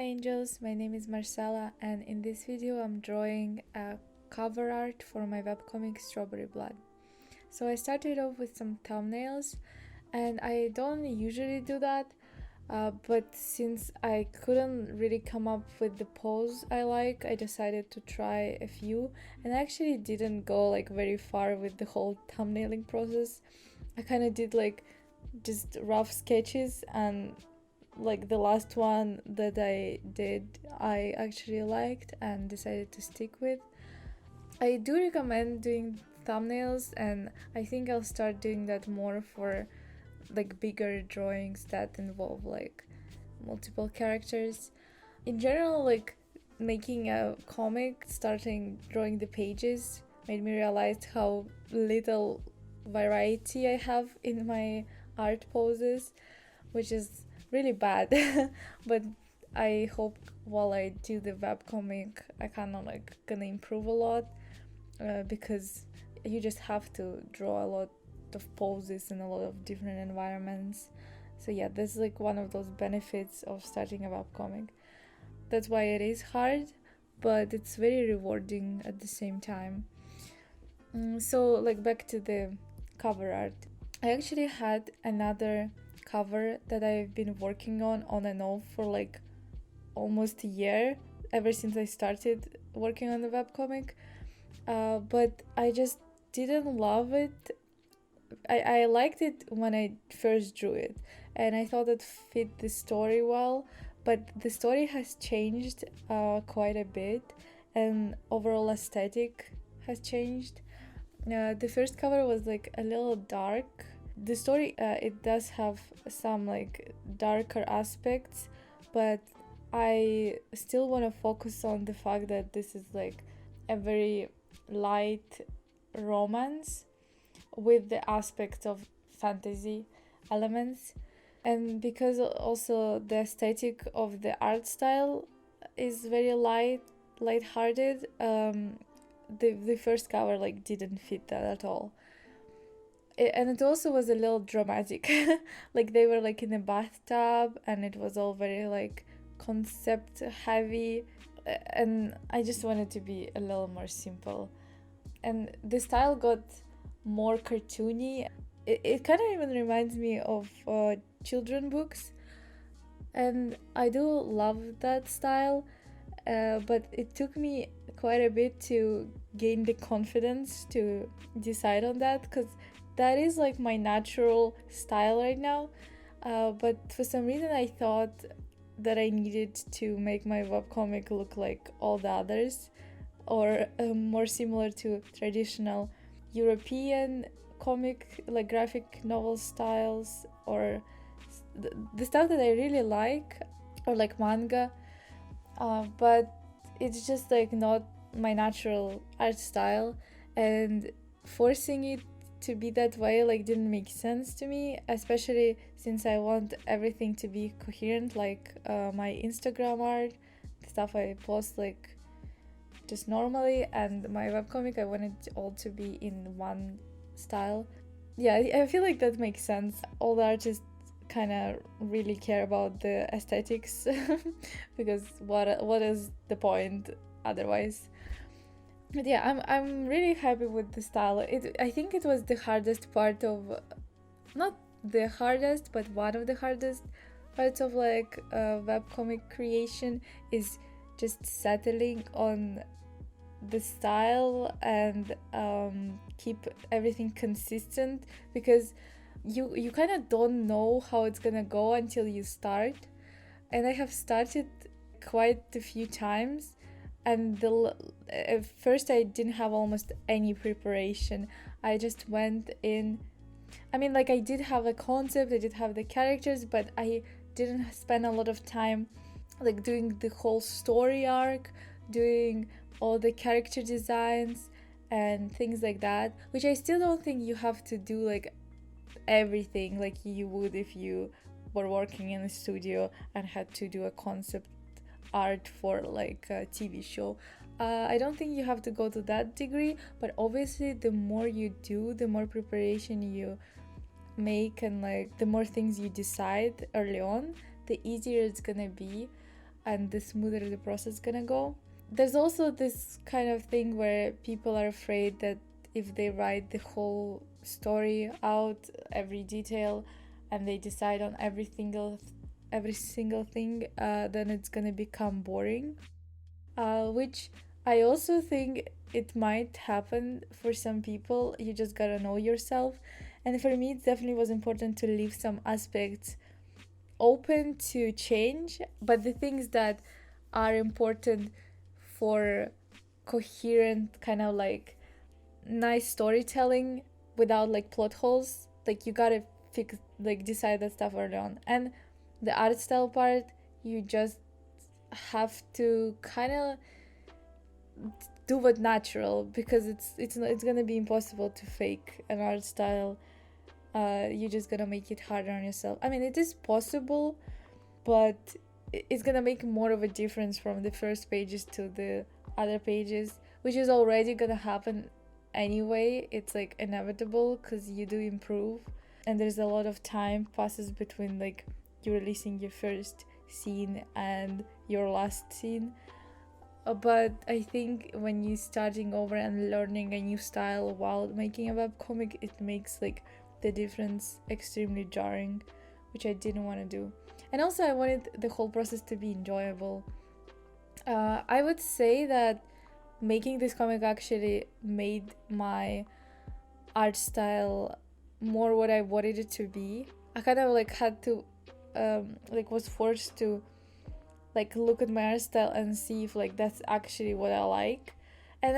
angels, my name is Marcella and in this video I'm drawing a cover art for my webcomic Strawberry Blood. So I started off with some thumbnails and I don't usually do that, but since I couldn't really come up with the pose I like, I decided to try a few, and I actually didn't go like very far with the whole thumbnailing process. I kind of did like just rough sketches, and like the last one that I did I actually liked and decided to stick with. I do recommend doing thumbnails, and I think I'll start doing that more for like bigger drawings that involve like multiple characters. In general, like making a comic, starting drawing the pages made me realize how little variety I have in my art poses, which is really bad. But I hope while I do the webcomic I kind of like gonna improve a lot, because you just have to draw a lot of poses in a lot of different environments. So yeah, that's like one of those benefits of starting a webcomic. That's why it is hard, but it's very rewarding at the same time. So like back to the cover art. I actually had another cover that I've been working on and off for like almost a year, ever since I started working on the webcomic, but I just didn't love it. I liked it when I first drew it and I thought it fit the story well, but the story has changed quite a bit, and overall aesthetic has changed. The first cover was like a little dark. The story, it does have some like darker aspects, but I still want to focus on the fact that this is like a very light romance with the aspect of fantasy elements. And because also the aesthetic of the art style is very light-hearted, the first cover like didn't fit that at all. And it also was a little dramatic. Like they were like in a bathtub and it was all very like concept heavy, and I just wanted to be a little more simple. And the style got more cartoony. It kind of even reminds me of children books, and I do love that style, but it took me quite a bit to gain the confidence to decide on that, because that is like my natural style right now, but for some reason I thought that I needed to make my webcomic look like all the others, or more similar to traditional European comic, like graphic novel styles, or the stuff that I really like, or like manga, but it's just like not my natural art style, and forcing it to be that way like didn't make sense to me, especially since I want everything to be coherent, like my Instagram art, the stuff I post like just normally, and my webcomic I wanted it all to be in one style. Yeah, I feel like that makes sense. All the artists kind of really care about the aesthetics because what is the point otherwise? But yeah, I'm really happy with the style. I think it was the hardest part of, not the hardest, but one of the hardest parts of like webcomic creation is just settling on the style and keep everything consistent, because you kind of don't know how it's gonna go until you start. And I have started quite a few times, and at first I didn't have almost any preparation. I just went in. I mean, like I did have a concept, I did have the characters, but I didn't spend a lot of time like doing the whole story arc, doing all the character designs and things like that, which I still don't think you have to do like everything like you would if you were working in a studio and had to do a concept art for like a TV show. I don't think you have to go to that degree, but obviously the more you do, the more preparation you make, and like the more things you decide early on, the easier it's gonna be. and the smoother the process is gonna go. There's also this kind of thing where people are afraid that if they write the whole story out, every detail, and they decide on every single thing, then it's gonna become boring. Which I also think it might happen for some people. You just gotta know yourself. And for me, it definitely was important to leave some aspects open to change, but the things that are important for coherent, kind of like nice storytelling without like plot holes, like you gotta decide that stuff early on. And the art style part, you just have to kind of do what natural, because it's gonna be impossible to fake an art style. You're just gonna make it harder on yourself. I mean, it is possible, but it's gonna make more of a difference from the first pages to the other pages, which is already gonna happen anyway. It's like inevitable because you do improve, and there's a lot of time passes between like you releasing your first scene and your last scene. But I think when you're starting over and learning a new style while making a webcomic, it makes like the difference extremely jarring, which I didn't want to do. And also I wanted the whole process to be enjoyable. I would say that making this comic actually made my art style more what I wanted it to be. I kind of like had to was forced to like look at my art style and see if like that's actually what I like. And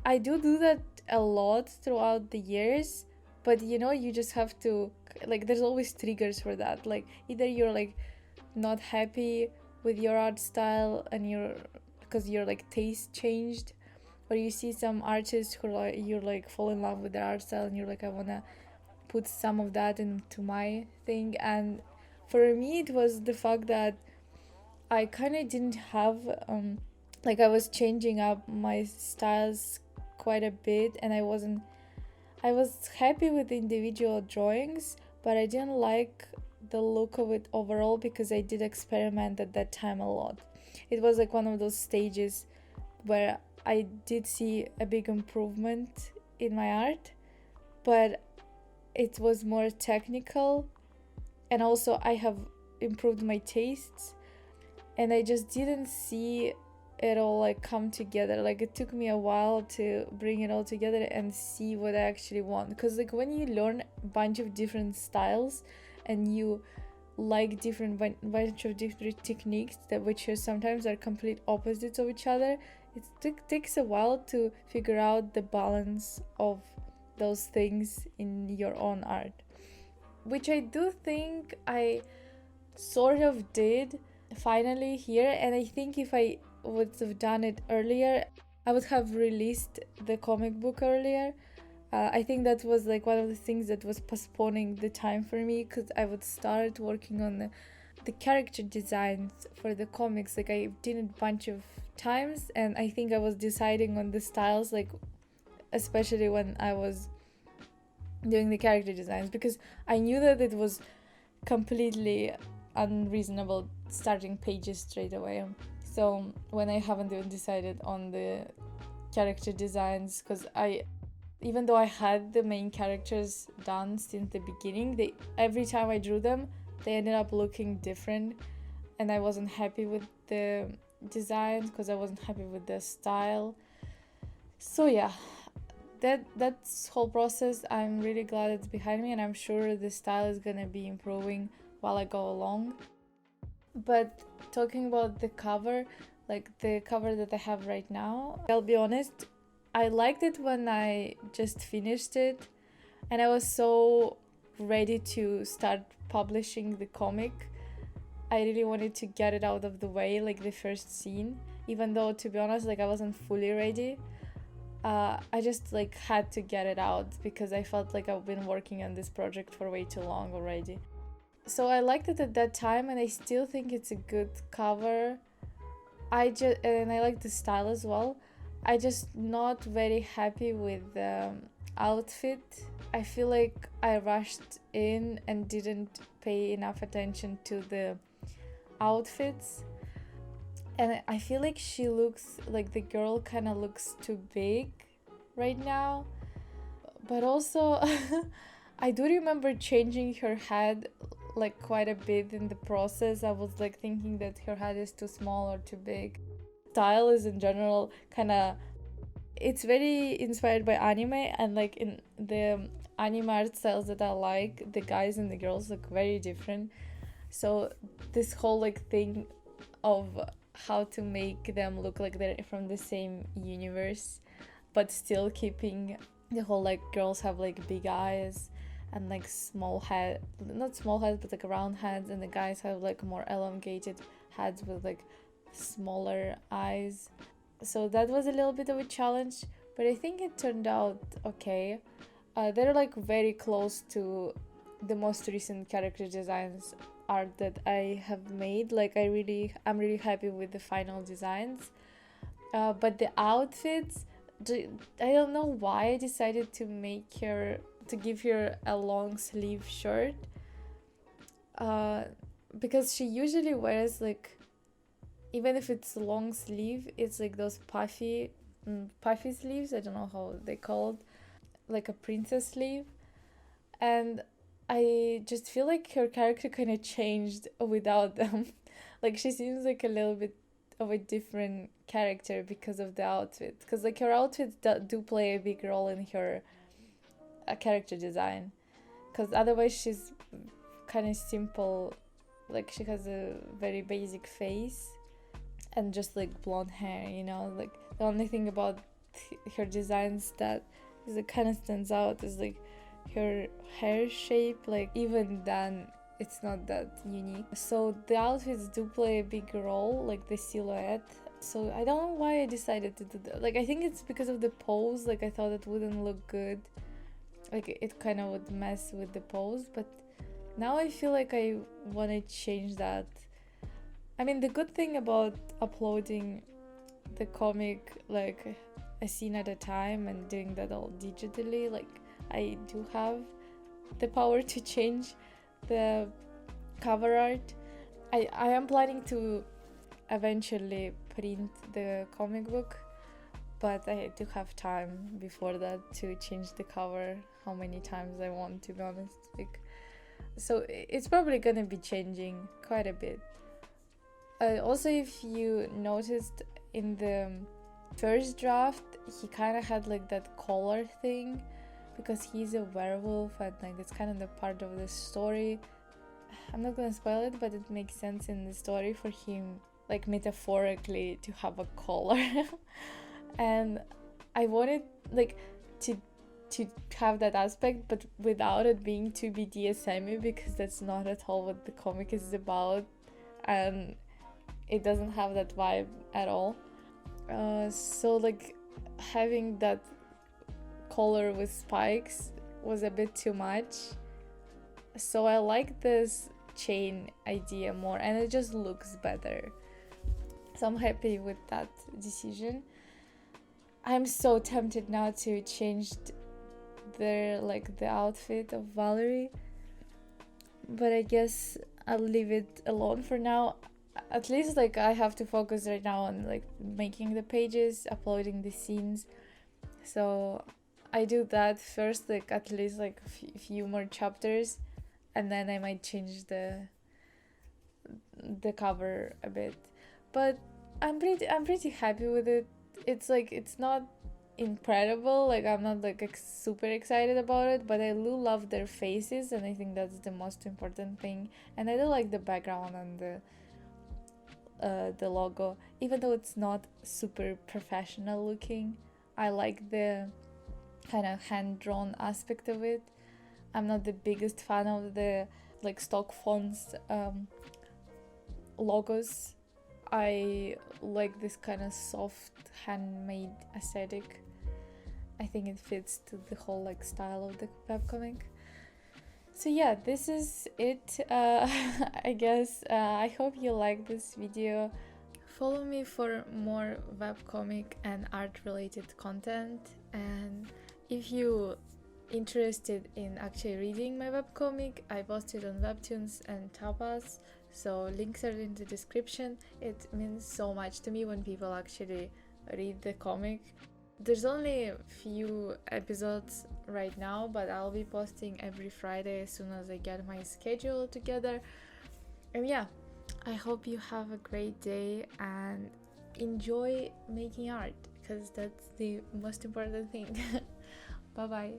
I do that a lot throughout the years, but you know, you just have to like, there's always triggers for that. Like either you're like not happy with your art style and because your like taste changed, or you see some artists who like you're like fall in love with their art style and you're like, I wanna put some of that into my thing. And for me it was the fact that I kind of didn't have I was changing up my styles quite a bit, and I was happy with the individual drawings, but I didn't like the look of it overall because I did experiment at that time a lot. It was like one of those stages where I did see a big improvement in my art, but it was more technical, and also I have improved my tastes, and I just didn't see it all like come together. Like it took me a while to bring it all together and see what I actually want, because like when you learn a bunch of different styles and you like bunch of different techniques which sometimes are complete opposites of each other, it takes a while to figure out the balance of those things in your own art, which I do think I sort of did finally here. And I think if I would have done it earlier, I would have released the comic book earlier. I think that was like one of the things that was postponing the time for me, because I would start working on the character designs for the comics. Like I did it a bunch of times, and I think I was deciding on the styles, like especially when I was doing the character designs, because I knew that it was completely unreasonable starting pages straight away. So when I haven't even decided on the character designs, because even though I had the main characters done since the beginning, every time I drew them, they ended up looking different, and I wasn't happy with the designs because I wasn't happy with the style. So yeah, that's whole process. I'm really glad it's behind me, and I'm sure the style is gonna be improving while I go along. But talking about the cover, like the cover that I have right now, I'll be honest, I liked it when I just finished it, and I was so ready to start publishing the comic. I really wanted to get it out of the way, like the first scene, even though, to be honest, like I wasn't fully ready. I just like had to get it out because I felt like I've been working on this project for way too long already. So I liked it at that time, and I still think it's a good cover. And I like the style as well. I just not very happy with the outfit. I feel like I rushed in and didn't pay enough attention to the outfits. and I feel like she looks like the girl kind of looks too big right now. But also I do remember changing her head like quite a bit in the process. I was like thinking that her head is too small or too big. Style is in general kind of, it's very inspired by anime, and like in the anime art styles that I like, the guys and the girls look very different. So this whole like thing of how to make them look like they're from the same universe but still keeping the whole like girls have like big eyes and like small head, not small heads but like round heads, and the guys have like more elongated heads with like smaller eyes. So that was a little bit of a challenge, but I think it turned out okay. They're like very close to the most recent character designs art that I have made. Like I'm really happy with the final designs. But the outfits, I don't know why I decided to give her a long sleeve shirt. Because she usually wears like, even if it's long sleeve, it's like those puffy sleeves. I don't know how they called, like a princess sleeve. And I just feel like her character kind of changed without them. Like she seems like a little bit of a different character because of the outfit. Because like her outfits do play a big role in her character design. Because otherwise she's kind of simple. Like she has a very basic face and just like blonde hair, you know. Like the only thing about her designs that is it kind of stands out is like her hair shape. Like even then it's not that unique. So the outfits do play a big role, like the silhouette. So I don't know why I decided to do that. Like I think it's because of the pose. Like I thought it wouldn't look good, like it kind of would mess with the pose. But now I feel like I want to change that. I mean, the good thing about uploading the comic like a scene at a time and doing that all digitally, like I do have the power to change the cover art. I am planning to eventually print the comic book, but I do have time before that to change the cover how many times I want, to be honest. Like, so it's probably gonna be changing quite a bit. Also, if you noticed in the first draft, he kind of had like that collar thing because he's a werewolf, and like it's kind of the part of the story. I'm not gonna spoil it, but it makes sense in the story for him, like metaphorically, to have a collar. And I wanted like to have that aspect, but without it being too BDSM, because that's not at all what the comic is about, and it doesn't have that vibe at all. So like having that collar with spikes was a bit too much. So I like this chain idea more, and it just looks better. So I'm happy with that decision. I'm so tempted now to change the outfit of Valerie, but I guess I'll leave it alone for now. At least like I have to focus right now on like making the pages, uploading the scenes. So I do that first, like at least like a few more chapters, and then I might change the cover a bit. But I'm pretty happy with it. It's like it's not incredible, like I'm not like super excited about it, but I do love their faces, and I think that's the most important thing. And I do like the background and the logo, even though it's not super professional looking. I like the kind of hand-drawn aspect of it. I'm not the biggest fan of the like stock fonts logos. I like this kind of soft handmade aesthetic. I think it fits to the whole like style of the webcomic. So yeah, this is it. I guess I hope you like this video. Follow me for more webcomic and art related content, and if you interested in actually reading my webcomic, I post it on Webtoons and Tapas, so links are in the description. It means so much to me when people actually read the comic. There's only a few episodes right now, but I'll be posting every Friday as soon as I get my schedule together. And yeah, I hope you have a great day and enjoy making art, because that's the most important thing. Bye bye.